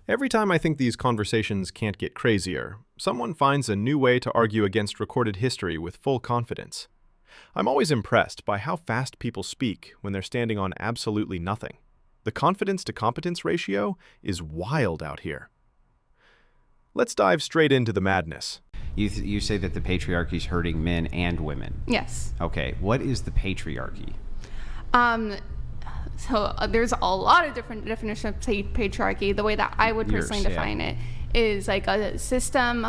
Every time I think these conversations can't get crazier, someone finds a new way to argue against recorded history with full confidence. I'm always impressed by how fast people speak when they're standing on absolutely nothing. The confidence to competence ratio is wild out here. Let's dive straight into the madness. You say that the patriarchy is hurting men and women. Yes. Okay, what is the patriarchy? There's a lot of different definitions of patriarchy. The way that I would personally define it is like a system.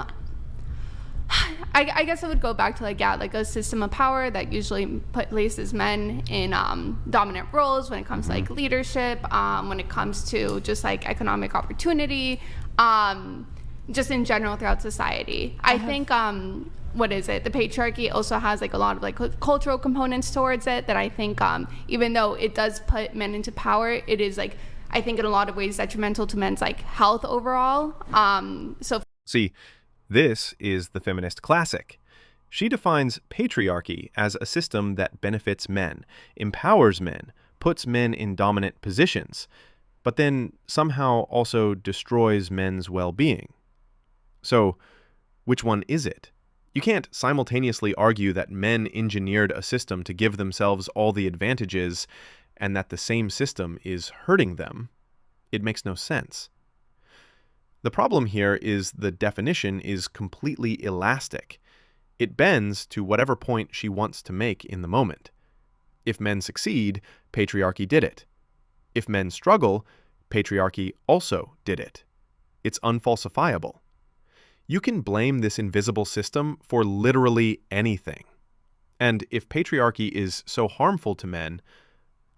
I guess I would go back to like a system of power that usually places men in dominant roles when it comes to like leadership, when it comes to just like economic opportunity, just in general throughout society. I think the patriarchy also has like a lot of like cultural components towards it that I think even though it does put men into power, it is like I think in a lot of ways detrimental to men's like health overall. See, this is the feminist classic. She defines patriarchy as a system that benefits men, empowers men, puts men in dominant positions, but then somehow also destroys men's well-being. So, which one is it? You can't simultaneously argue that men engineered a system to give themselves all the advantages and that the same system is hurting them. It makes no sense. The problem here is the definition is completely elastic. It bends to whatever point she wants to make in the moment. If men succeed, patriarchy did it. If men struggle, patriarchy also did it. It's unfalsifiable. You can blame this invisible system for literally anything. And if patriarchy is so harmful to men,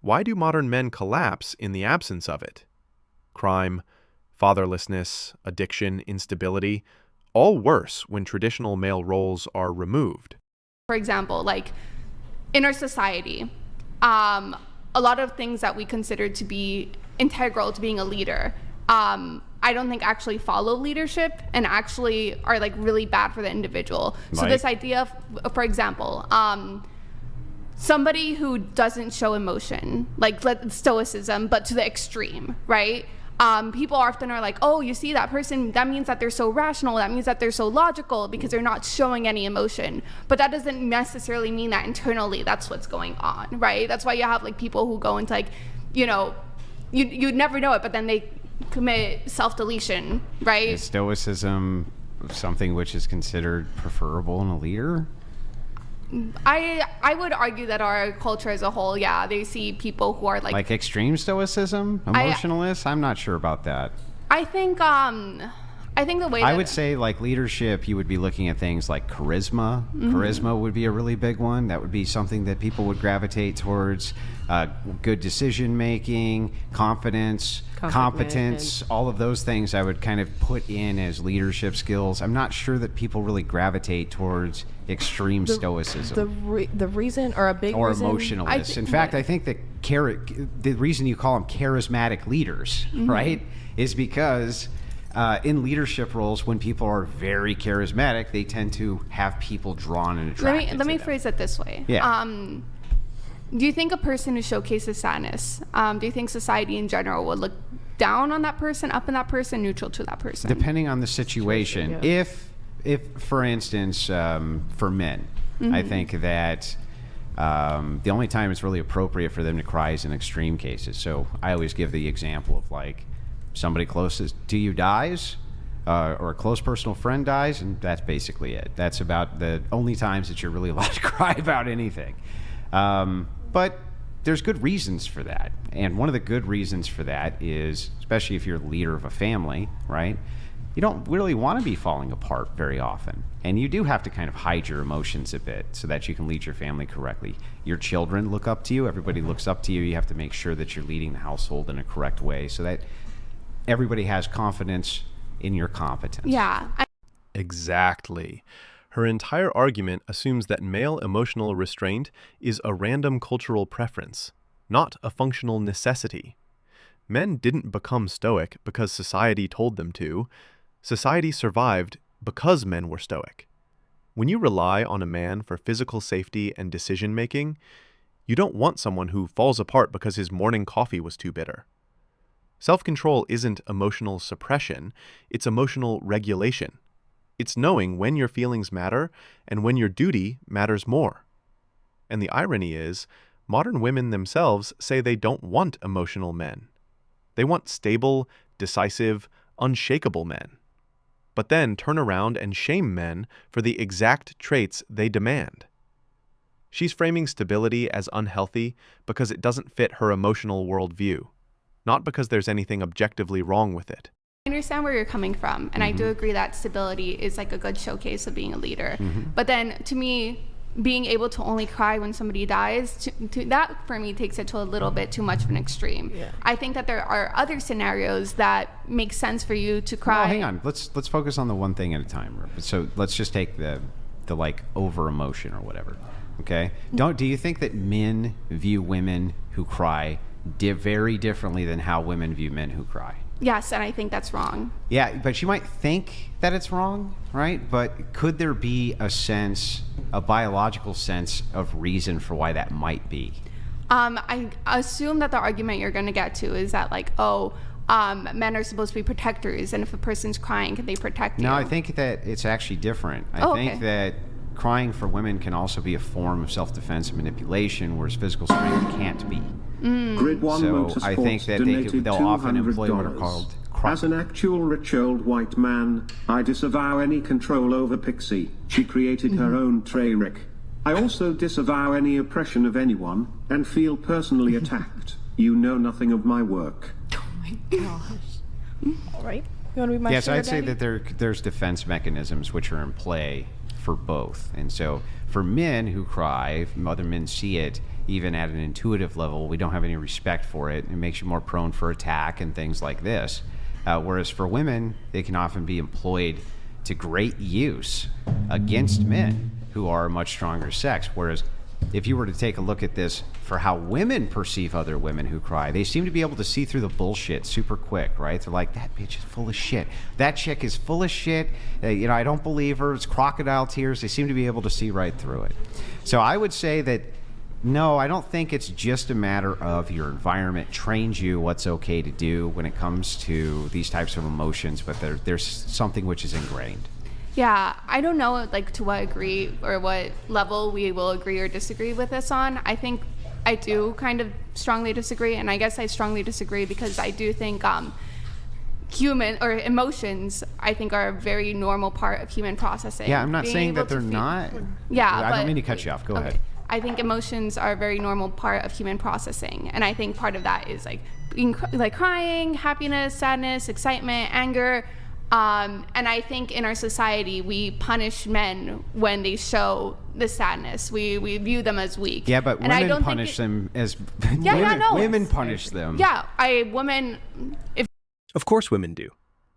why do modern men collapse in the absence of it? Crime, fatherlessness, addiction, instability, all worse when traditional male roles are removed. For example, like in our society, a lot of things that we consider to be integral to being a leader, I don't think actually follow leadership and actually are like really bad for the individual. So this idea of, for example, somebody who doesn't show emotion, like Stoicism, but to the extreme, right? People often are like, oh, you see that person, that means that they're so rational, that means that they're so logical because they're not showing any emotion. But that doesn't necessarily mean that internally that's what's going on, right? That's why you have like people who go into like, you'd never know it, but then they commit self-deletion, right? Is Stoicism something which is considered preferable in a leader? I would argue that our culture as a whole, they see people who are like extreme stoicism, emotionalists. I'm not sure about that. I think the way I would say like leadership, you would be looking at things like charisma. Charisma would be a really big one. That would be something that people would gravitate towards. Good decision making, confidence, competence, all of those things I would kind of put in as leadership skills. I'm not sure that people really gravitate towards extreme stoicism. The reason, or a big or reason, emotionalists. In fact, I think that the reason you call them charismatic leaders, right, is because in leadership roles, when people are very charismatic, they tend to have people drawn and attracted. Let me phrase it this way. Yeah. Do you think a person who showcases sadness, do you think society in general would look down on that person, up on that person, neutral to that person? Depending on the situation. Yeah. If for instance, for men, I think that the only time it's really appropriate for them to cry is in extreme cases. So I always give the example of like somebody closest to you dies, or a close personal friend dies, and that's basically it. That's about the only times that you're really allowed to cry about anything. But there's good reasons for that. And one of the good reasons for that is, especially if you're the leader of a family, right? You don't really want to be falling apart very often. And you do have to kind of hide your emotions a bit so that you can lead your family correctly. Your children look up to you. Everybody looks up to you. You have to make sure that you're leading the household in a correct way so that everybody has confidence in your competence. Yeah. Exactly. Her entire argument assumes that male emotional restraint is a random cultural preference, not a functional necessity. Men didn't become stoic because society told them to. Society survived because men were stoic. When you rely on a man for physical safety and decision-making, you don't want someone who falls apart because his morning coffee was too bitter. Self-control isn't emotional suppression, it's emotional regulation. It's knowing when your feelings matter and when your duty matters more. And the irony is, modern women themselves say they don't want emotional men. They want stable, decisive, unshakable men. But then turn around and shame men for the exact traits they demand. She's framing stability as unhealthy because it doesn't fit her emotional worldview, not because there's anything objectively wrong with it. I understand where you're coming from, and I do agree that stability is like a good showcase of being a leader. But then, to me, being able to only cry when somebody dies, that for me takes it to a little bit too much of an extreme. Yeah. I think that there are other scenarios that make sense for you to cry. Well, hang on. Let's focus on the one thing at a time. So let's just take the like over emotion or whatever. Okay. Do you think that men view women who cry very differently than how women view men who cry? Yes, and I think that's wrong. Yeah, but you might think that it's wrong, right? But could there be a biological sense of reason for why that might be? I assume that the argument you're going to get to is that, like, men are supposed to be protectors, and if a person's crying, can they protect you? No, I think that it's actually different. I think that crying for women can also be a form of self-defense and manipulation, whereas physical strength can't be. Grid One So I think that they'll often employ what are called As an actual rich old white man, I disavow any control over Pixie. She created her own Treyrick. I also disavow any oppression of anyone, and feel personally attacked. You know nothing of my work. Oh my gosh. All right. You want to be my Yes, I'd say daddy? that there's defense mechanisms which are in play for both. And so for men who cry, if other men see it, even at an intuitive level, we don't have any respect for it. It makes you more prone for attack and things like this. Whereas for women, they can often be employed to great use against men who are much stronger sex. Whereas if you were to take a look at this for how women perceive other women who cry, they seem to be able to see through the bullshit super quick, right? They're like, that bitch is full of shit. That chick is full of shit. I don't believe her. It's crocodile tears. They seem to be able to see right through it. So I would say that, no, I don't think it's just a matter of your environment trains you what's okay to do when it comes to these types of emotions, but there's something which is ingrained. Yeah, I don't know, like, to what degree or what level we will agree or disagree with this on. I think I do kind of strongly disagree, and I guess I strongly disagree because I do think human or emotions, I think, are a very normal part of human processing. Yeah, I'm not Being saying able that they're to not. Yeah, I but don't mean to cut you off. Go ahead. I think emotions are a very normal part of human processing, and I think part of that is like crying, happiness, sadness, excitement, anger. And I think in our society we punish men when they show the sadness. We view them as weak. Yeah, but and women punish them as women punish them. Yeah, Of course women do.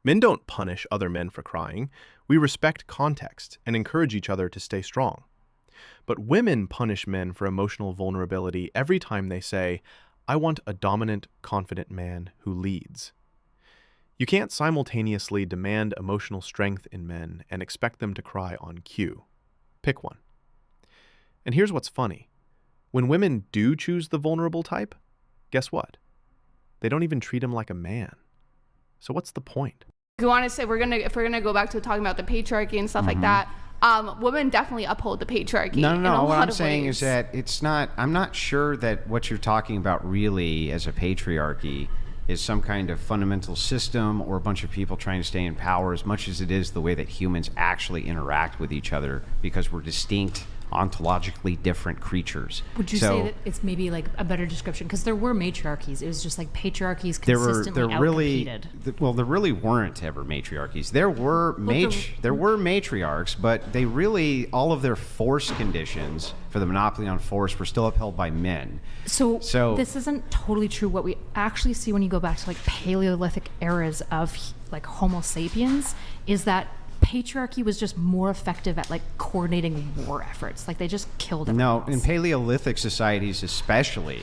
Men don't punish other men for crying. We respect context and encourage each other to stay strong. But women punish men for emotional vulnerability every time they say, I want a dominant, confident man who leads. You can't simultaneously demand emotional strength in men and expect them to cry on cue. Pick one. And here's what's funny. When women do choose the vulnerable type, guess what? They don't even treat him like a man. So what's the point? You want to say if we're gonna go back to talking about the patriarchy and stuff like that, women definitely uphold the patriarchy. No. What I'm saying ways. is that it's not. I'm not sure that what you're talking about really as a patriarchy is some kind of fundamental system or a bunch of people trying to stay in power, as much as it is the way that humans actually interact with each other, because we're distinct, ontologically different creatures. Would you say that it's maybe like a better description? Because there were matriarchies. It was just like patriarchies consistently outcompeted. There really weren't ever matriarchies. There were matriarchs, but they really, all of their force conditions for the monopoly on force were still upheld by men. So this isn't totally true. What we actually see when you go back to like Paleolithic eras of like Homo sapiens is that patriarchy was just more effective at like coordinating war efforts. Like they just killed everyone else. In Paleolithic societies especially,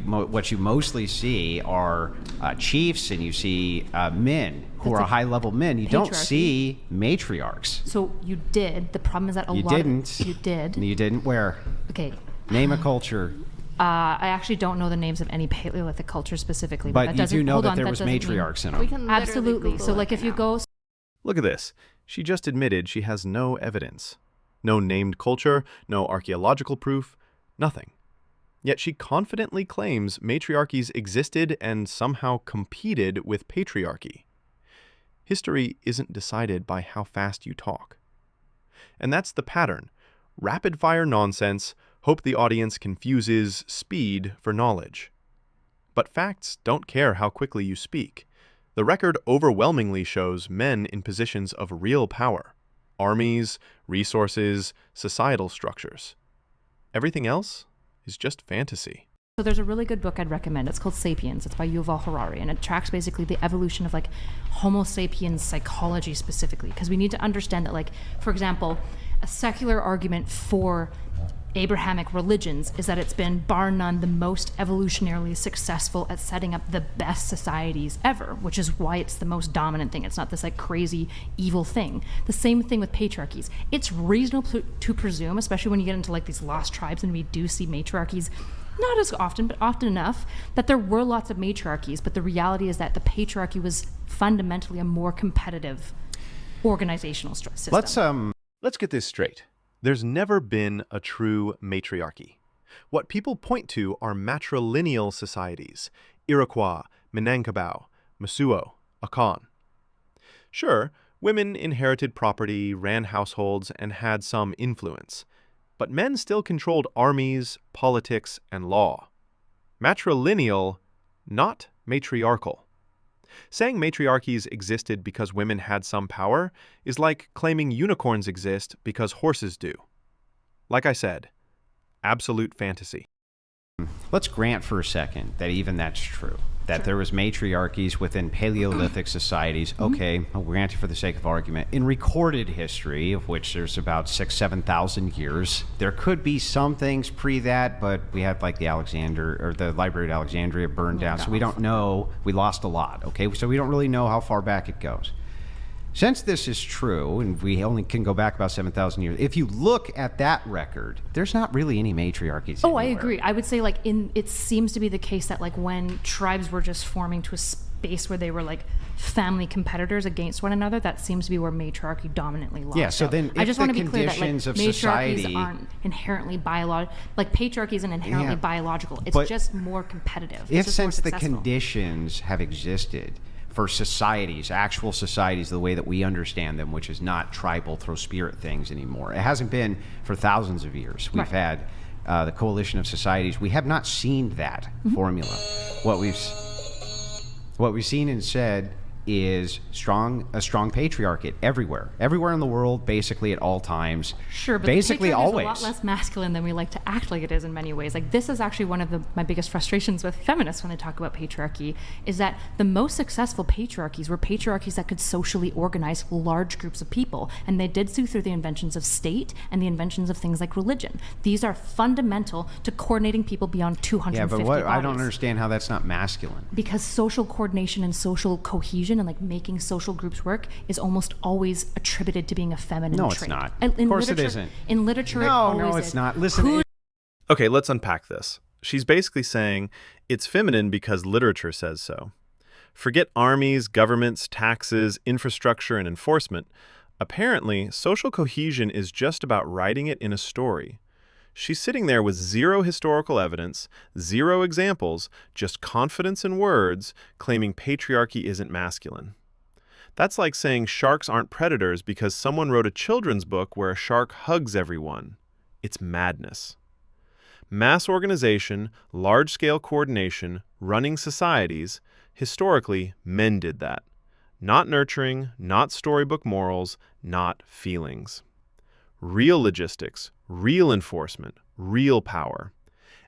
what you mostly see are chiefs, and you see men who are high-level men. You don't see matriarchs. So you did. The problem is that You didn't. You did. You didn't. Where? Okay. Name a culture. I actually don't know the names of any Paleolithic culture specifically. But you do know that there that was doesn't mean- matriarchs in We them. can literally Absolutely. Google So it like if right you now. go Look at this. She just admitted she has no evidence. No named culture, no archaeological proof, nothing. Yet she confidently claims matriarchies existed and somehow competed with patriarchy. History isn't decided by how fast you talk. And that's the pattern. Rapid-fire nonsense, hope the audience confuses speed for knowledge. But facts don't care how quickly you speak. The record overwhelmingly shows men in positions of real power. Armies, resources, societal structures. Everything else is just fantasy. So there's a really good book I'd recommend. It's called Sapiens. It's by Yuval Harari, and it tracks basically the evolution of like Homo sapiens psychology specifically, because we need to understand that, like, for example, a secular argument for Abrahamic religions is that it's been bar none the most evolutionarily successful at setting up the best societies ever, which is why it's the most dominant thing. It's not this like crazy evil thing. The same thing with patriarchies. It's reasonable to presume, especially when you get into like these lost tribes and we do see matriarchies, not as often, but often enough, that there were lots of matriarchies, but the reality is that the patriarchy was fundamentally a more competitive organizational system. Let's get this straight. There's never been a true matriarchy. What people point to are matrilineal societies: Iroquois, Minangkabau, Masuo, Akan. Sure, women inherited property, ran households, and had some influence. But men still controlled armies, politics, and law. Matrilineal, not matriarchal. Saying matriarchies existed because women had some power is like claiming unicorns exist because horses do. Like I said, absolute fantasy. Let's grant for a second that even that's true. That there was matriarchies within Paleolithic societies. Okay, I'll grant you for the sake of argument. In recorded history, of which there's about 6,000-7,000 years, there could be some things pre that, but we had like the Library of Alexandria burned down, so we don't know. We lost a lot. Okay, so we don't really know how far back it goes. Since this is true, and we only can go back about 7,000 years, if you look at that record, there's not really any matriarchies Oh, anywhere. I agree. I would say like it seems to be the case that like when tribes were just forming to a space where they were like family competitors against one another, that seems to be where matriarchy dominantly lost. Yeah, so then I if just the want to be clear that like conditions of matriarchies society- aren't inherently biological. Like patriarchy isn't inherently Yeah. biological. It's But just more competitive. It's If just more since the successful. conditions have existed for societies, actual societies, the way that we understand them, which is not tribal throw spirit things anymore. It hasn't been for thousands of years. We've Right. had the coalition of societies. We have not seen that formula. What we've seen instead is a strong patriarchate everywhere in the world, basically at all times. Sure, but basically the patriarchy always. is a lot less masculine than we like to act like it is in many ways. Like this is actually one of my biggest frustrations with feminists when they talk about patriarchy, is that the most successful patriarchies were patriarchies that could socially organize large groups of people, and they did so through the inventions of state and the inventions of things like religion. These are fundamental to coordinating people beyond 250 Yeah, but I don't bodies. understand how that's not masculine. Because social coordination and social cohesion and like making social groups work is almost always attributed to being a feminine No, trait. it's not. In Of course it literature- isn't. In literature, it No, always it's is. not. Listen, Okay, let's unpack this. She's basically saying it's feminine because literature says so. Forget armies, governments, taxes, infrastructure, and enforcement. Apparently, social cohesion is just about writing it in a story. She's sitting there with zero historical evidence, zero examples, just confidence in words, claiming patriarchy isn't masculine. That's like saying sharks aren't predators because someone wrote a children's book where a shark hugs everyone. It's madness. Mass organization, large-scale coordination, running societies, historically, men did that. Not nurturing, not storybook morals, not feelings. Real logistics, real enforcement, real power.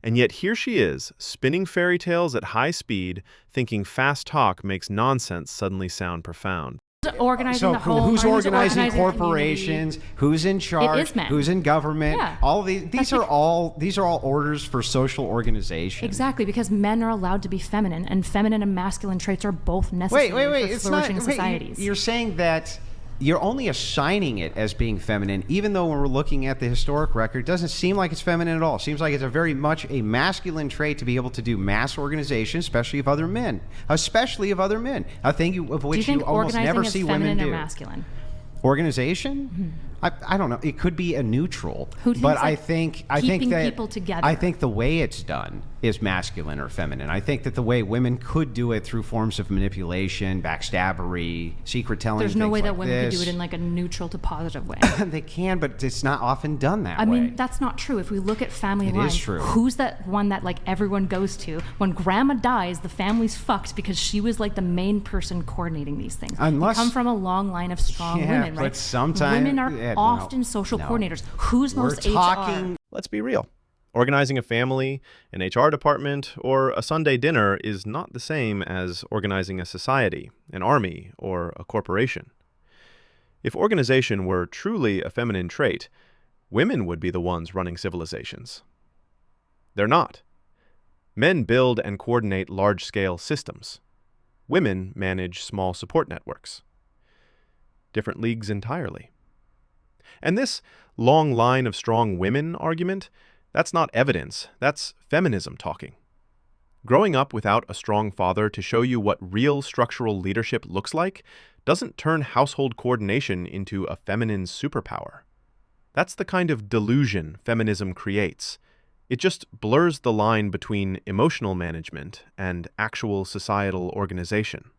And yet here she is, spinning fairy tales at high speed, thinking fast talk makes nonsense suddenly sound profound. Organizing the home. who's organizing the community. corporations? Who's in charge? is men. Who's in government? Yeah. All of these are all orders for social organization. Exactly, because men are allowed to be feminine, and feminine and masculine traits are both necessary Wait. for It's not. flourishing societies. You're saying that you're only assigning it as being feminine, even though when we're looking at the historic record, it doesn't seem like it's feminine at all. It seems like it's a very much a masculine trait to be able to do mass organization, especially of other men. Especially of other men. A thing of which you almost never see women do. Or masculine? Organization? Mm-hmm. I don't know. It could be a neutral. Who but like I think that people together. I think the way it's done is masculine or feminine. I think that the way women could do it through forms of manipulation, backstabbery, secret telling. There's no way like that women this. could do it in like a neutral to positive way. They can, but it's not often done that way. I mean, that's not true. If we look at family It lines, is true. who's that one that like everyone goes to? When grandma dies, the family's fucked because she was like the main person coordinating these things. Unless- we come from a long line of strong Yeah, women, right? but sometimes- women are yeah, no. often social coordinators. Who's We're most HR? talking. Let's be real. Organizing a family, an HR department, or a Sunday dinner is not the same as organizing a society, an army, or a corporation. If organization were truly a feminine trait, women would be the ones running civilizations. They're not. Men build and coordinate large-scale systems. Women manage small support networks. Different leagues entirely. And this long line of strong women argument, that's not evidence, that's feminism talking. Growing up without a strong father to show you what real structural leadership looks like doesn't turn household coordination into a feminine superpower. That's the kind of delusion feminism creates. It just blurs the line between emotional management and actual societal organization.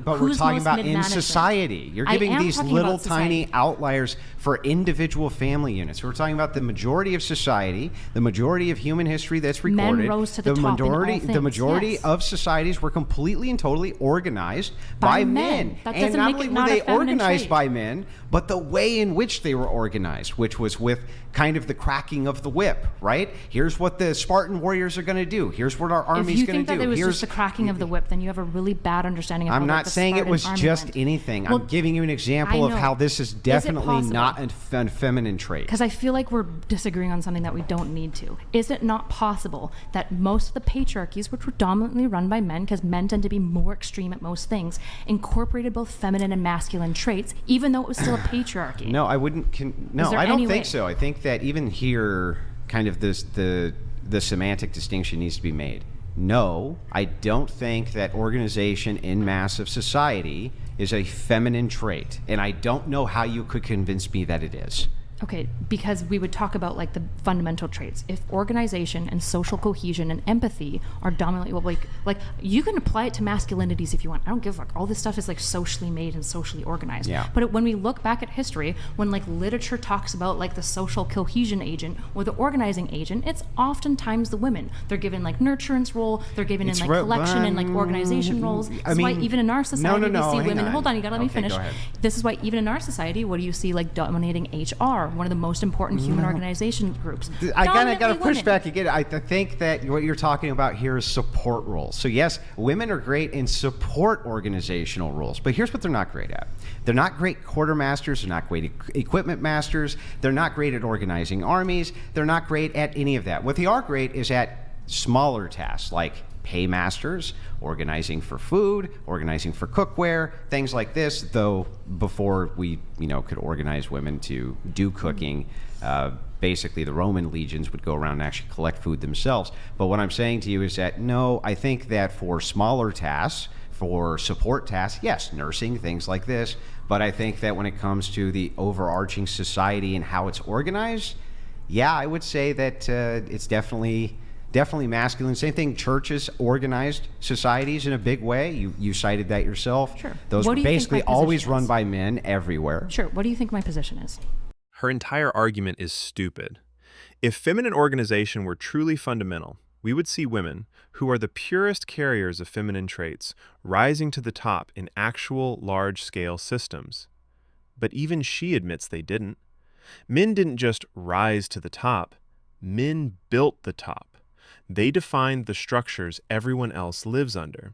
But we're Who's talking most about in mid-management? society. You're I giving am these talking little about society. tiny outliers for individual family units. We're talking about the majority of society, the majority of human history that's Men recorded. rose to the top in all majority, the things, majority yes. of societies were completely and totally organized by By men. men. That And doesn't not make only it were not a they feminine organized trait. by men, but the way in which they were organized, which was with kind of the cracking of the whip, right? Here's what the Spartan warriors are going to do. Here's what our If army's you going think to that do. it was Here's just the cracking of the whip, then you have a really bad understanding of how I'm like, not the saying it Spartan was army just went. anything. Well, I'm giving you an example I of know. how this is Is it definitely possible? not a feminine trait. Because I feel like we're disagreeing on something that we don't need to. Is it not possible that most of the patriarchies, which were dominantly run by men, because men tend to be more extreme at most things, incorporated both feminine and masculine traits, even though it was still a patriarchy? No, I wouldn't. No, there I don't any think way- so. I think that even here, kind of the semantic distinction needs to be made. No, I don't think that organization in massive society is a feminine trait, and I don't know how you could convince me that it is. Okay, because we would talk about like the fundamental traits. If organization and social cohesion and empathy are dominantly, well, like you can apply it to masculinities if you want. I don't give a fuck. All this stuff is like socially made and socially organized. Yeah. But when we look back at history, when like literature talks about like the social cohesion agent or the organizing agent, it's oftentimes the women. They're given like nurturance role. They're given It's in like collection and like organization roles. This is why mean, even in our society we see hang women. on. Hold on, you gotta let me Okay, finish. go ahead. This is why even in our society, what do you see like dominating HR, one of the most important human organization groups? I gotta Dominantly push women. back again. I think that what you're talking about here is support roles. So yes, women are great in support organizational roles, but here's what they're not great at. They're not great quartermasters. They're not great equipment masters. They're not great at organizing armies. They're not great at any of that. What they are great is at smaller tasks like paymasters, organizing for food, organizing for cookware, things like this. Though before we, could organize women to do cooking, basically the Roman legions would go around and actually collect food themselves. But what I'm saying to you is that no, I think that for smaller tasks, for support tasks, yes, nursing, things like this. But I think that when it comes to the overarching society and how it's organized, yeah, I would say that it's definitely masculine. Same thing, churches organized societies in a big way. You cited that yourself. Sure. Those What were do you think basically my always position run is? by men everywhere. Sure. What do you think my position is? Her entire argument is stupid. If feminine organization were truly fundamental, we would see women, who are the purest carriers of feminine traits, rising to the top in actual large-scale systems. But even she admits they didn't. Men didn't just rise to the top. Men built the top. They defined the structures everyone else lives under.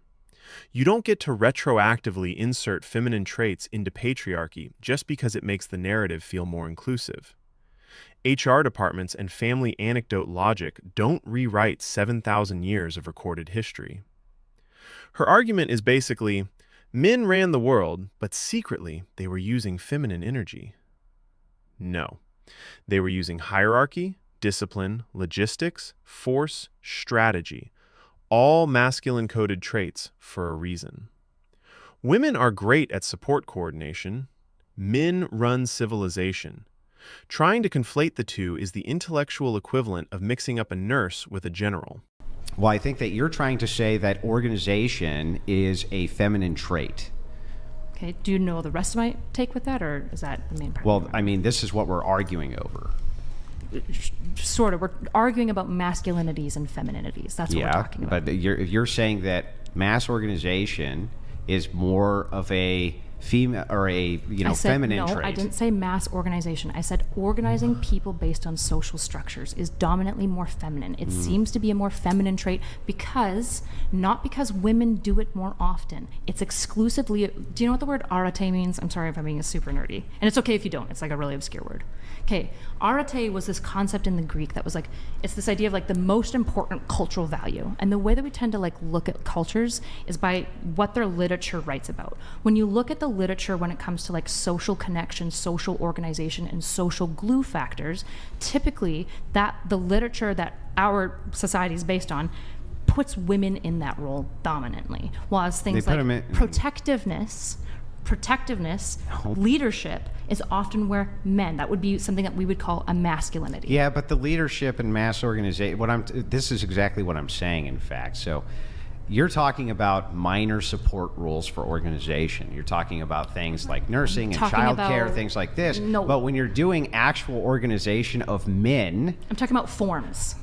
You don't get to retroactively insert feminine traits into patriarchy just because it makes the narrative feel more inclusive. HR departments and family anecdote logic don't rewrite 7,000 years of recorded history. Her argument is basically, Men ran the world, but secretly they were using feminine energy. No. They were using hierarchy, discipline, logistics, force, strategy, all masculine-coded traits for a reason. Women are great at support coordination. Men run civilization. Trying to conflate the two is the intellectual equivalent of mixing up a nurse with a general. Well, I think that you're trying to say that organization is a feminine trait. Okay, do you know the rest of my take with that, or is that the main part? Well, I mean, this is what we're arguing over. Sort of. We're arguing about masculinities and femininities. That's what we're talking about. But you're saying that mass organization is more of a female or a feminine trait. No, I didn't say mass organization. I said organizing people based on social structures is dominantly more feminine. It seems to be a more feminine trait not because women do it more often. It's exclusively. Do you know what the word arete means? I'm sorry if I'm being super nerdy, and it's okay if you don't. It's like a really obscure word. Okay, arete was this concept in the Greek that was like, it's this idea of like the most important cultural value. And the way that we tend to like look at cultures is by what their literature writes about. When you look at the literature when it comes to like social connection, social organization, and social glue factors, typically that the literature that our society is based on puts women in that role dominantly. Whereas things like protectiveness, leadership is often where men, that would be something that we would call a masculinity. Yeah, but the leadership and mass organization, this is exactly what I'm saying, in fact. So you're talking about minor support rules for organization. You're talking about things like nursing and childcare, things like this. No. But when you're doing actual organization of men... I'm talking about forms.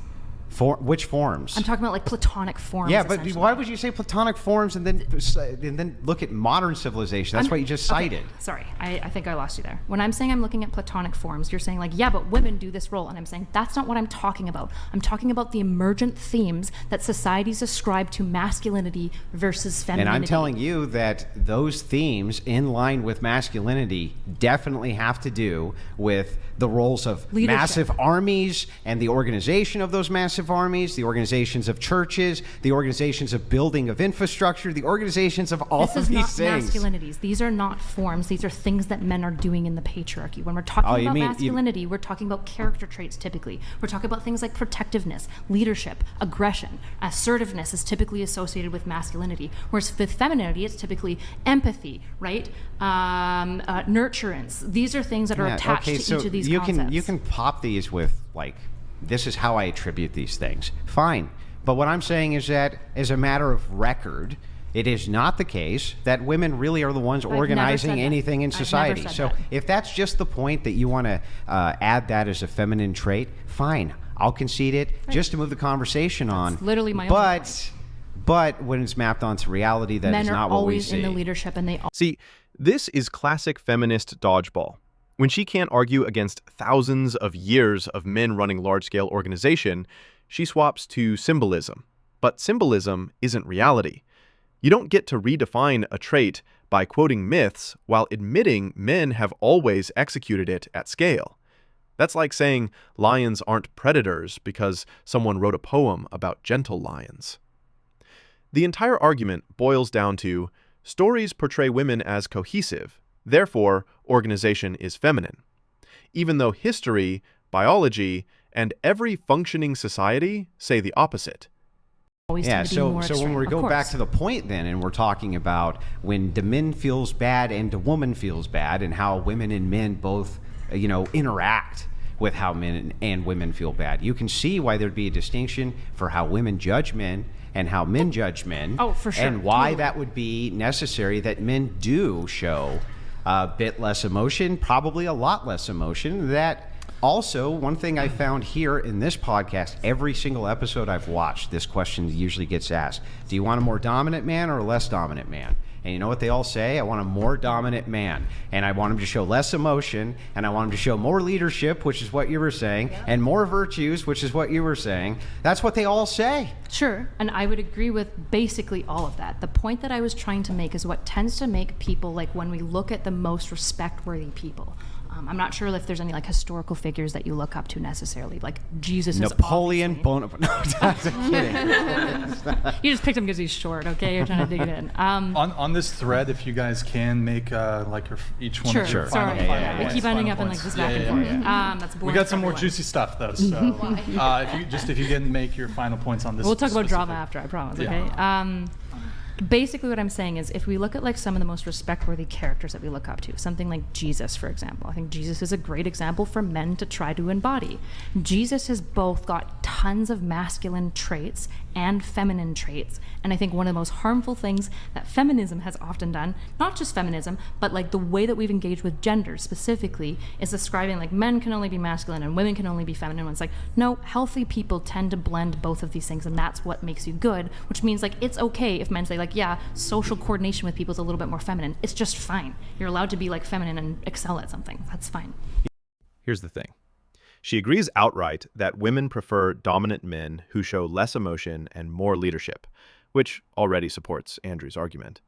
Which forms? I'm talking about like platonic forms. Yeah, but why would you say platonic forms and then look at modern civilization? That's what you just cited. Okay. Sorry, I think I lost you there. When I'm saying I'm looking at platonic forms, you're saying like, yeah, but women do this role. And I'm saying that's not what I'm talking about. I'm talking about the emergent themes that societies ascribe to masculinity versus femininity. And I'm telling you that those themes in line with masculinity definitely have to do with the roles of leadership. Massive armies and the organization of those massive armies, the organizations of churches, the organizations of building of infrastructure, the organizations of all of these things. This is not masculinities. These are not forms. These are things that men are doing in the patriarchy. When we're talking about masculinity, we're talking about character traits typically. We're talking about things like protectiveness, leadership, aggression. Assertiveness is typically associated with masculinity, whereas with femininity, it's typically empathy, right? Nurturance. These are things that are attached to each of these concepts. You can pop these with like, this is how I attribute these things. Fine. But what I'm saying is that as a matter of record, it is not the case that women really are the ones organizing anything in society. So if that's just the point that you want to add that as a feminine trait, fine. I'll concede it just to move the conversation on. That's literally my own point. But when it's mapped onto reality, that is not what we see. Men are always in the leadership, and See, this is classic feminist dodgeball. When she can't argue against thousands of years of men running large-scale organization, she swaps to symbolism. But symbolism isn't reality. You don't get to redefine a trait by quoting myths while admitting men have always executed it at scale. That's like saying lions aren't predators because someone wrote a poem about gentle lions. The entire argument boils down to stories portray women as cohesive, therefore organization is feminine. Even though history, biology, and every functioning society say the opposite. Yeah, so when we go back to the point then, and we're talking about when the men feels bad and the woman feels bad, and how women and men both, interact with how men and women feel bad, you can see why there'd be a distinction for how women judge men and how men judge men. Oh, for sure. And why that would be necessary that men do show a bit less emotion, probably a lot less emotion. That also, one thing I found here in this podcast, every single episode I've watched, this question usually gets asked. Do you want a more dominant man or a less dominant man? And you know what they all say? I want a more dominant man. And I want him to show less emotion. And I want him to show more leadership, which is what you were saying. Yeah. And more virtues, which is what you were saying. That's what they all say. Sure. And I would agree with basically all of that. The point that I was trying to make is what tends to make people, like when we look at the most respect-worthy people, I'm not sure if there's any like historical figures that you look up to necessarily. Like Jesus is Napoleon Bonaparte. No, I'm kidding. You just picked him because he's short, okay? You're trying to dig it in. On this thread, if you guys can make like each one of your final We keep ending up in like this back and forth. That's boring. We got some more juicy stuff though, so if you can make your final points on this. We'll talk about drama after, I promise. Okay. Basically what I'm saying is if we look at like some of the most respect-worthy characters that we look up to, something like Jesus, for example, I think Jesus is a great example for men to try to embody. Jesus has both got tons of masculine traits and feminine traits, and I think one of the most harmful things that feminism has often done, not just feminism, but like the way that we've engaged with gender specifically, is describing like men can only be masculine and women can only be feminine. When it's like, no, healthy people tend to blend both of these things, and that's what makes you good, which means like it's okay if men say like, yeah, social coordination with people is a little bit more feminine. It's just fine. You're allowed to be like feminine and excel at something. That's fine. Here's the thing. She agrees outright that women prefer dominant men who show less emotion and more leadership, which already supports Andrew's argument.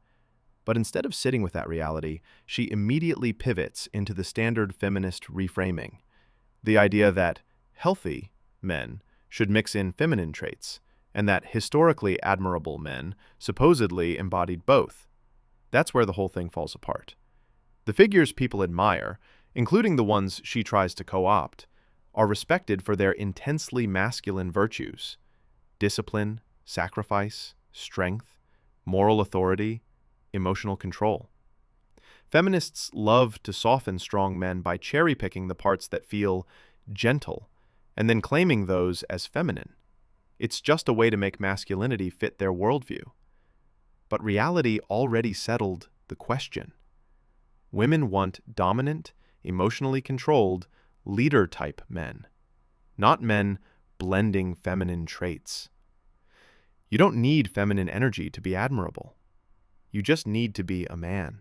But instead of sitting with that reality, she immediately pivots into the standard feminist reframing, the idea that healthy men should mix in feminine traits, and that historically admirable men supposedly embodied both. That's where the whole thing falls apart. The figures people admire, including the ones she tries to co-opt, are respected for their intensely masculine virtues: discipline, sacrifice, strength, moral authority, emotional control. Feminists love to soften strong men by cherry-picking the parts that feel gentle and then claiming those as feminine. It's just a way to make masculinity fit their worldview. But reality already settled the question. Women want dominant, emotionally controlled, leader-type men, not men blending feminine traits. You don't need feminine energy to be admirable. You just need to be a man.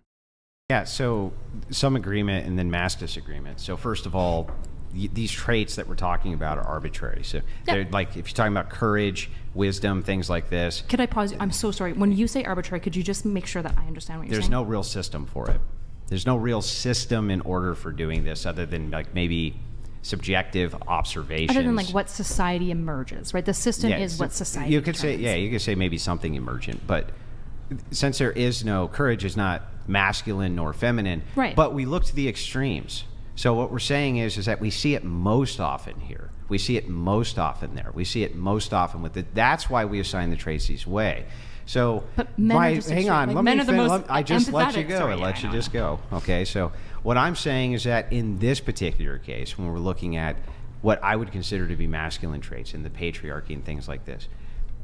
Yeah, so some agreement and then mass disagreement. So first of all, these traits that we're talking about are arbitrary. So they're like, if you're talking about courage, wisdom, things like this. Could I pause you? I'm so sorry. When you say arbitrary, could you just make sure that I understand what you're saying? There's no real system for it. There's no real system in order for doing this other than like maybe subjective observations. Other than like what society emerges, right? The system is what society You could determines. say, you could say maybe something emergent, but since there is no, courage is not masculine nor feminine, right? But we look to the extremes. So what we're saying is that we see it most often here. We see it most often there. We see it most often with it. That's why we assign the traits this way. So, but men are just hang on, like, let men me are the finish. most I just let you empathetic. go. Sorry, I let you just go. Okay. So what I'm saying is that in this particular case, when we're looking at what I would consider to be masculine traits in the patriarchy and things like this,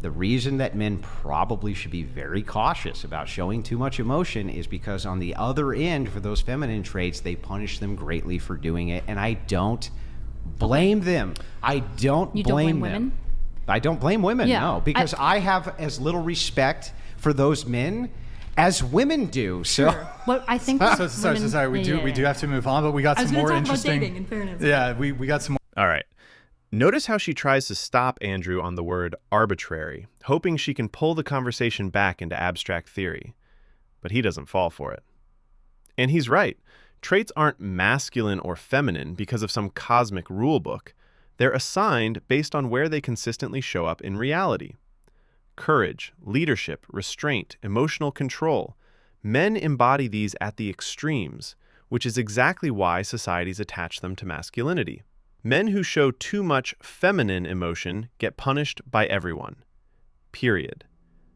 the reason that men probably should be very cautious about showing too much emotion is because on the other end, for those feminine traits, they punish them greatly for doing it. And I don't blame them. I don't You blame don't blame them. women? I don't blame women, Yeah. no, because I have as little respect for those men as women do. So, Well, I think sorry. We do have to move on, but we got some more interesting. About dating, in fairness. Yeah, we got some more. All right. Notice how she tries to stop Andrew on the word arbitrary, hoping she can pull the conversation back into abstract theory. But he doesn't fall for it. And he's right. Traits aren't masculine or feminine because of some cosmic rulebook. They're assigned based on where they consistently show up in reality. Courage, leadership, restraint, emotional control. Men embody these at the extremes, which is exactly why societies attach them to masculinity. Men who show too much feminine emotion get punished by everyone. Period.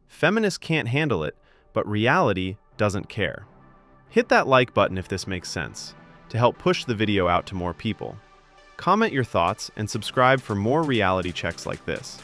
Feminists can't handle it, but reality doesn't care. Hit that like button if this makes sense, to help push the video out to more people. Comment your thoughts and subscribe for more reality checks like this.